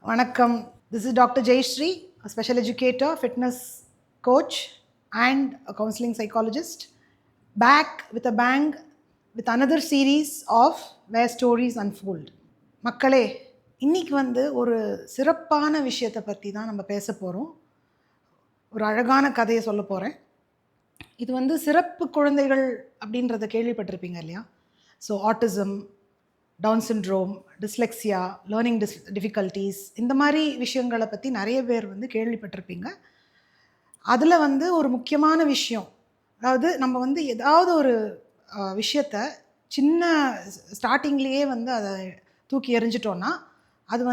வணக்கம். This is Dr. Jayashree, a special educator, fitness coach and a counseling psychologist, back with a bang with another series of Where Stories Unfold. மக்களே, இன்னைக்கு ஒரு சிறப்பான விஷயத்தை பற்றி தான் நம்ம பேச போகிறோம். ஒரு அழகான கதையை சொல்ல போகிறேன். இது சிறப்பு குழந்தைகள் அப்படின்றத கேள்விப்பட்டிருப்பீங்க இல்லையா? So autism, down syndrome, dyslexia, learning difficulties, இந்த மாதிரி விஷயங்களை பற்றி நிறைய பேர் கேள்விப்பட்டிருப்பீங்க. அதில் ஒரு முக்கியமான விஷயம், அதாவது நம்ம ஏதாவது ஒரு விஷயத்தை சின்ன ஸ்டார்டிங்லேயே அதை தூக்கி எறிஞ்சிட்டோன்னா அது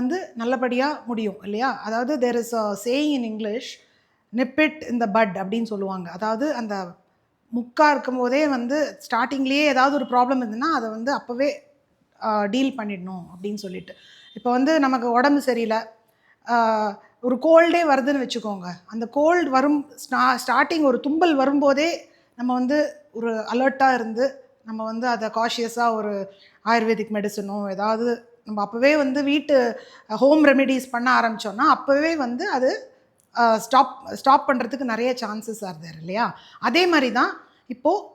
நல்லபடியாக முடியும் இல்லையா? அதாவது there is a saying in English, nip it in the bud அப்படின்னு சொல்லுவாங்க. அதாவது அந்த முக்காக இருக்கும்போதே ஸ்டார்டிங்லேயே ஏதாவது ஒரு ப்ராப்ளம் இருந்ததுன்னா அதை அப்போவே டீல் பண்ணிடணும் அப்படின்னு சொல்லிட்டு. இப்போ நமக்கு உடம்பு சரியில்லை, ஒரு கோல்டே வருதுன்னு வச்சுக்கோங்க. அந்த கோல்டு வரும் ஸ்டார்டிங் ஒரு தும்பல் வரும்போதே நம்ம ஒரு அலர்ட்டாக இருந்து நம்ம அதை காஷியஸாக ஒரு ஆயுர்வேதிக் மெடிசனோ ஏதாவது நம்ம அப்போவே வீட்டு ஹோம் ரெமிடிஸ் பண்ண ஆரம்பித்தோன்னா அப்போவே அது ஸ்டாப் பண்ணுறதுக்கு நிறைய சான்சஸ் ஆகுது இல்லையா? அதே மாதிரி தான் இப்போது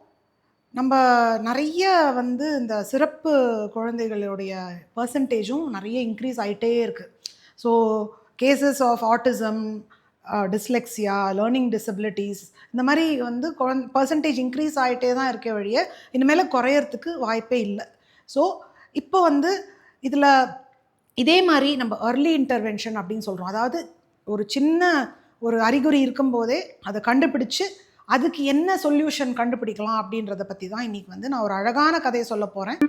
நம்ம நிறைய இந்த சிறப்பு குழந்தைகளுடைய பர்சன்டேஜும் நிறைய இன்க்ரீஸ் ஆகிட்டே இருக்குது. So cases of autism, dyslexia, learning disabilities, இந்த மாதிரி பர்சன்டேஜ் இன்க்ரீஸ் ஆகிட்டே தான் இருக்க வழியே இனிமேல் குறையறதுக்கு வாய்ப்பே இல்லை. ஸோ இப்போ இதில் இதே மாதிரி நம்ம ஏர்லி இன்டர்வென்ஷன் அப்படின்னு சொல்கிறோம். அதாவது ஒரு சின்ன ஒரு அறிகுறி இருக்கும்போதே அதை கண்டுபிடிச்சு அதுக்கு என்ன சொல்யூஷன் கண்டுபிடிக்கலாம் அப்படின்றத பற்றி தான் இன்றைக்கி நான் ஒரு அழகான கதையை சொல்ல போகிறேன்.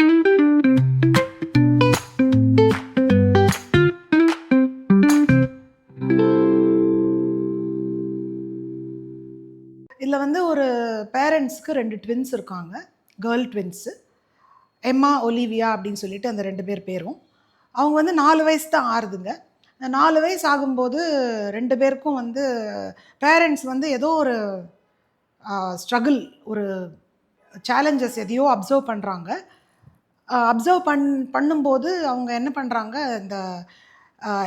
இதில் ஒரு பேரண்ட்ஸ்க்கு 2 ட்வின்ஸ் இருக்காங்க, கேர்ள் ட்வின்ஸு, எம்மா, ஒலிவியா அப்படின்னு சொல்லிட்டு அந்த 2 பேரும். அவங்க 4 வயசு தான் ஆறுதுங்க. 4 வயசு ஆகும்போது 2 பேருக்கும் பேரண்ட்ஸ் ஏதோ ஒரு ஸ்ட்ரகிள், ஒரு சேலஞ்சஸ் எதையோ அப்சர்வ் பண்ணுறாங்க. அப்சர்வ் பண்ணும்போது அவங்க என்ன பண்ணுறாங்க, இந்த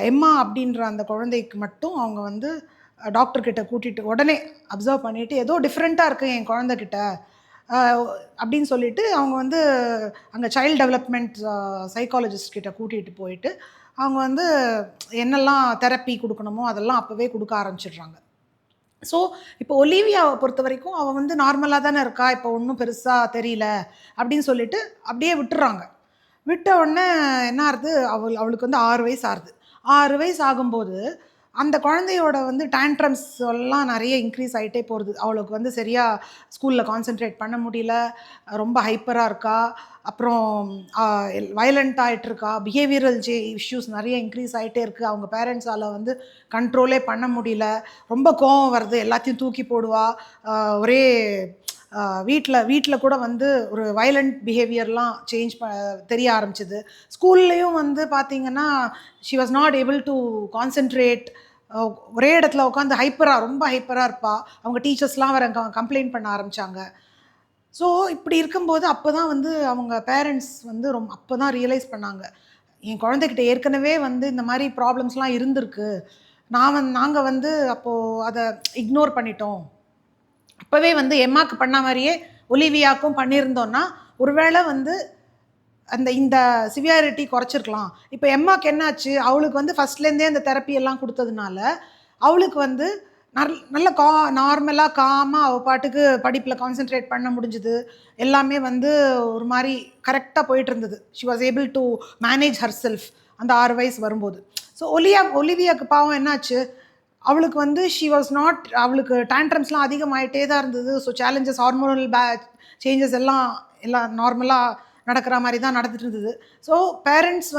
எம்மா அப்படின்ற அந்த குழந்தைக்கு மட்டும் அவங்க டாக்டர்கிட்ட கூட்டிகிட்டு உடனே அப்சர்வ் பண்ணிவிட்டு ஏதோ டிஃப்ரெண்ட்டாக இருக்குது என் குழந்தைகிட்ட அப்படின்னு சொல்லிட்டு அவங்க அங்கே சைல்டு டெவலப்மெண்ட் சைக்காலஜிஸ்ட் கிட்ட கூட்டிகிட்டு போயிட்டு அவங்க என்னெல்லாம் தெரப்பி கொடுக்கணுமோ அதெல்லாம் அப்போவே கொடுக்க ஆரம்பிச்சிடுறாங்க. ஸோ இப்போ ஒலிவியாவை பொறுத்த வரைக்கும் அவள் நார்மலாக தானே இருக்கா, இப்போ ஒன்றும் பெருசாக தெரியல அப்படின்னு சொல்லிட்டு அப்படியே விட்டுறாங்க. விட்ட உடனே என்ன ஆகுது, அவளுக்கு 6 வயசு ஆகுது. 6 வயசு ஆகும்போது அந்த குழந்தையோட டேண்ட்ரம்ஸ் எல்லாம் நிறைய இன்க்ரீஸ் ஆகிட்டே போகிறது. அவளுக்கு சரியாக ஸ்கூலில் கான்சென்ட்ரேட் பண்ண முடியல, ரொம்ப ஹைப்பராக இருக்கா, அப்புறம் வயலண்ட் ஆகிட்டுருக்கா, பிஹேவியரல் இஷ்யூஸ் நிறைய இன்க்ரீஸ் ஆகிட்டே இருக்குது. அவங்க பேரண்ட்ஸால் கண்ட்ரோலே பண்ண முடியல, ரொம்ப கோவம் வருது, எல்லாத்தையும் தூக்கி போடுவா, ஒரே வீட்டில் கூட ஒரு வயலண்ட் பிஹேவியர்லாம் தெரிய ஆரம்பிச்சிது. ஸ்கூல்லையும் பார்த்திங்கன்னா she was not able to concentrate, ஒரே இடத்துல உட்காந்து ரொம்ப ஹைப்பராக இருப்பா. அவங்க டீச்சர்ஸ்லாம் வேறு கம்ப்ளைண்ட் பண்ண ஆரம்பித்தாங்க. ஸோ இப்படி இருக்கும்போது அப்போ தான் அவங்க பேரண்ட்ஸ் அப்போ தான் ரியலைஸ் பண்ணாங்க, என் குழந்தைகிட்ட ஏற்கனவே இந்த மாதிரி ப்ராப்ளம்ஸ்லாம் இருந்திருக்கு, நாங்கள் அப்போது அதை இக்னோர் பண்ணிட்டோம். அப்போவே எம்மாவுக்கு பண்ண மாதிரியே ஒலிவியாவுக்கும் பண்ணியிருந்தோன்னா ஒருவேளை இந்த சிவியாரிட்டி குறைச்சிருக்கலாம். இப்போ எம்மாவுக்கு என்னாச்சு, அவளுக்கு ஃபஸ்ட்லேருந்தே அந்த தெரப்பி எல்லாம் கொடுத்ததுனால அவளுக்கு நல்ல நார்மலாக காமாக அவள் பாட்டுக்கு படிப்பில் கான்சென்ட்ரேட் பண்ண முடிஞ்சுது. எல்லாமே ஒரு மாதிரி கரெக்டாக போயிட்டு இருந்தது. She was able to manage her self அந்த 6 வயசு வரும்போது. ஸோ ஒலிவியாவுக்கு பாவம் என்னாச்சு, அவளுக்கு ஷி வாஸ் நாட், அவளுக்கு டேண்ட்ரம்ஸ்லாம் அதிகமாகிட்டே தான் இருந்தது. ஸோ சேலஞ்சஸ், ஹார்மோனல் சேஞ்சஸ் எல்லாம் நார்மலாக நடக்கிற மாதிரி தான் நடந்துட்டு இருந்தது. ஸோ பேரண்ட்ஸ்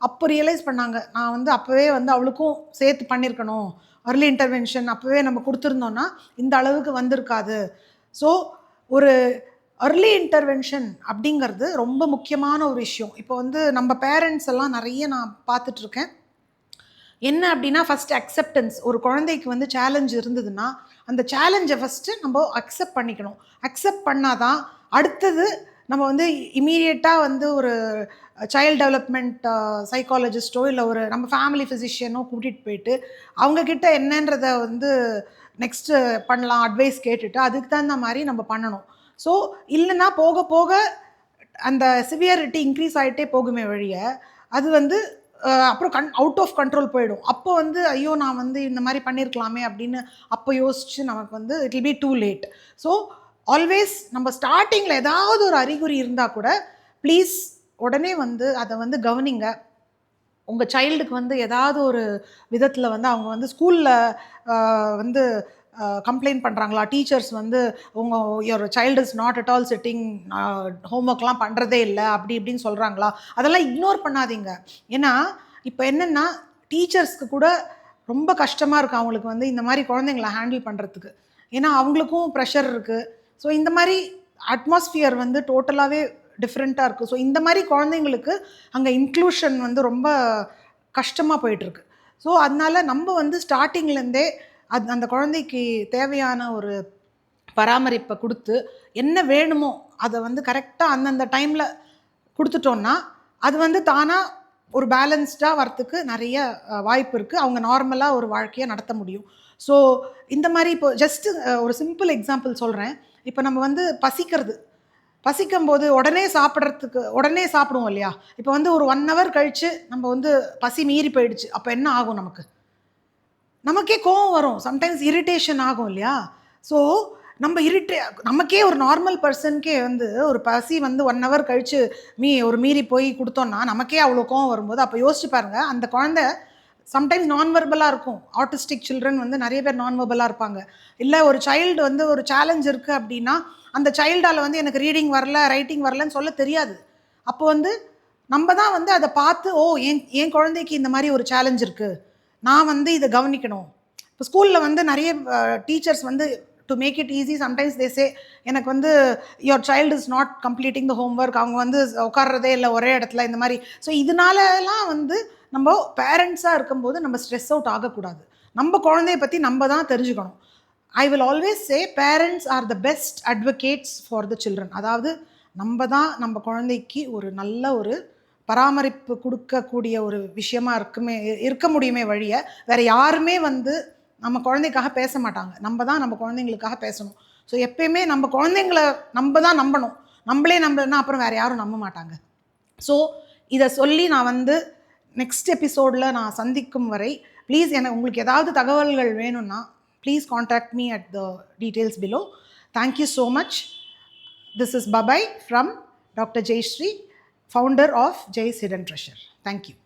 அப்போ ரியலைஸ் பண்ணாங்க, நான் அப்போவே அவளுக்கும் சேர்த்து பண்ணியிருக்கணும், அர்லி இன்டர்வென்ஷன் அப்போவே நம்ம கொடுத்துருந்தோன்னா இந்த அளவுக்கு வந்திருக்காது. ஸோ ஒரு அர்லி இன்டர்வென்ஷன் அப்படிங்கிறது ரொம்ப முக்கியமான ஒரு விஷயம். இப்போ நம்ம பேரண்ட்ஸ் எல்லாம் நிறைய நான் பார்த்துட்ருக்கேன். என்ன அப்படின்னா, ஃபஸ்ட்டு அக்செப்டன்ஸ். ஒரு குழந்தைக்கு சேலஞ்ச் இருந்ததுன்னா அந்த சேலஞ்சை ஃபஸ்ட்டு நம்ம அக்செப்ட் பண்ணிக்கணும். அக்செப்ட் பண்ணால் தான் அடுத்தது நம்ம வந்து இமீடியட்டாக வந்து ஒரு சைல்டு டெவலப்மெண்ட் சைக்காலஜிஸ்ட்டோ இல்லை ஒரு நம்ம ஃபேமிலி ஃபிசிஷியனோ கூட்டிகிட்டு போயிட்டு அவங்கக்கிட்ட என்னன்றதை வந்து நெக்ஸ்ட்டு பண்ணலாம் அட்வைஸ் கேட்டுட்டு அதுக்கு தகுந்த மாதிரி நம்ம பண்ணணும். ஸோ இல்லைன்னா போக போக அந்த சிவியரிட்டி இன்க்ரீஸ் ஆகிட்டே போகுமே வழிய அது வந்து அப்புறம் அவுட் ஆஃப் கண்ட்ரோல் போயிடும். அப்போ வந்து ஐயோ நான் வந்து இந்த மாதிரி பண்ணியிருக்கலாமே அப்படின்னு அப்போ யோசிச்சு நமக்கு வந்து it will be too late. So always நம்ம ஸ்டார்டிங்கில் ஏதாவது ஒரு அறிகுறி இருந்தால் கூட ப்ளீஸ் உடனே வந்து அதை வந்து கவனிங்க. உங்கள் சைல்டுக்கு வந்து ஏதாவது ஒரு விதத்தில் வந்து அவங்க வந்து ஸ்கூலில் வந்து கம்ப்ளைண்ட் பண்ணுறாங்களா, டீச்சர்ஸ் வந்து your child is not at all sitting, ஹோம்ஒர்க்லாம் பண்ணுறதே இல்லை அப்படி இப்படின்னு சொல்கிறாங்களா, அதெல்லாம் இக்னோர் பண்ணாதீங்க. ஏன்னா இப்போ என்னென்னா டீச்சர்ஸ்க்கு கூட ரொம்ப கஷ்டமாக இருக்குது அவங்களுக்கு வந்து இந்த மாதிரி குழந்தைங்கள ஹேண்டில் பண்ணுறதுக்கு. ஏன்னா அவங்களுக்கும் ப்ரெஷர் இருக்குது. ஸோ இந்த மாதிரி அட்மாஸ்ஃபியர் வந்து டோட்டலாகவே டிஃப்ரெண்ட்டாக இருக்குது. ஸோ இந்த மாதிரி குழந்தைங்களுக்கு அங்கே இன்க்ளூஷன் வந்து ரொம்ப கஷ்டமாக போயிட்டுருக்கு. ஸோ அதனால் நம்ம வந்து ஸ்டார்டிங்லேருந்தே அந்த குழந்தைக்கு தேவையான ஒரு பராமரிப்பை கொடுத்து என்ன வேணுமோ அதை வந்து கரெக்டாக அந்தந்த டைமில் கொடுத்துட்டோன்னா அது வந்து தானாக ஒரு பேலன்ஸ்டாக வரத்துக்கு நிறைய வாய்ப்பு இருக்குது. அவங்க நார்மலாக ஒரு வாழ்க்கையை நடத்த முடியும். ஸோ இந்த மாதிரி இப்போ ஜஸ்ட்டு ஒரு சிம்பிள் எக்ஸாம்பிள் சொல்கிறேன். இப்போ நம்ம வந்து பசிக்கும் போது உடனே சாப்பிடுவோம் இல்லையா? இப்போ வந்து ஒரு 1 hour கழித்து நம்ம வந்து பசி மீறி போயிடுச்சு. அப்போ என்ன ஆகும்? நமக்கே கோவம் வரும், சம்டைம்ஸ் இரிட்டேஷன் ஆகும் இல்லையா? ஸோ நம்ம நமக்கே ஒரு நார்மல் பர்சனுக்கே வந்து ஒரு பசி வந்து 1 hour கழித்து மீறி போய் கொடுத்தோன்னா நமக்கே அவ்வளோ கோவம் வரும்போது அப்போ யோசிச்சு பாருங்கள். அந்த குழந்தை சம்டைம்ஸ் நான் வெர்பலாக இருக்கும். ஆட்டிஸ்டிக் சில்ட்ரன் வந்து நிறைய பேர் நான் வெர்பலாக இருப்பாங்க. இல்லை ஒரு சைல்டு வந்து ஒரு சேலஞ்ச் இருக்குது அப்படின்னா அந்த சைல்டால் வந்து எனக்கு ரீடிங் வரல, ரைட்டிங் வரலன்னு சொல்ல தெரியாது. அப்போ வந்து நம்ம தான் வந்து அதை பார்த்து என் குழந்தைக்கு இந்த மாதிரி ஒரு சேலஞ்ச் இருக்குது, நான் வந்து இதை கவனிக்கணும். இப்போ ஸ்கூலில் வந்து நிறைய டீச்சர்ஸ் வந்து to make it easy sometimes they say எனக்கு வந்து your child is not completing the homework, அவங்க வந்து உட்கார்றதே இல்லை ஒரே இடத்துல இந்த மாதிரி. ஸோ இதனாலலாம் வந்து நம்ம பேரண்ட்ஸாக இருக்கும்போது நம்ம ஸ்ட்ரெஸ் அவுட் ஆகக்கூடாது. நம்ம குழந்தைய பற்றி நம்ம தான் தெரிஞ்சுக்கணும். I will always say parents R the best advocates for the children. அதாவது நம்ம தான் நம்ம குழந்தைக்கு ஒரு நல்ல ஒரு பராமரிப்பு கொடுக்கக்கூடிய ஒரு விஷயமா இருக்க முடியுமே வழிய வேறு யாருமே வந்து நம்ம குழந்தைக்காக பேச மாட்டாங்க. நம்ம தான் நம்ம குழந்தைங்களுக்காக பேசணும். ஸோ எப்பயுமே நம்ம குழந்தைங்கள நம்ம தான் நம்பணும். நம்மளே நம்பலன்னா அப்புறம் வேறு யாரும் நம்ப மாட்டாங்க. ஸோ இதை சொல்லி நான் வந்து நெக்ஸ்ட் எபிசோடில் நான் சந்திக்கும் வரை ப்ளீஸ் உங்களுக்கு ஏதாவது தகவல்கள் வேணும்னா please contact me at the details below. Thank you so much. This is Babai from Dr. Jayashree, founder of Jay's Hidden Treasure. Thank you.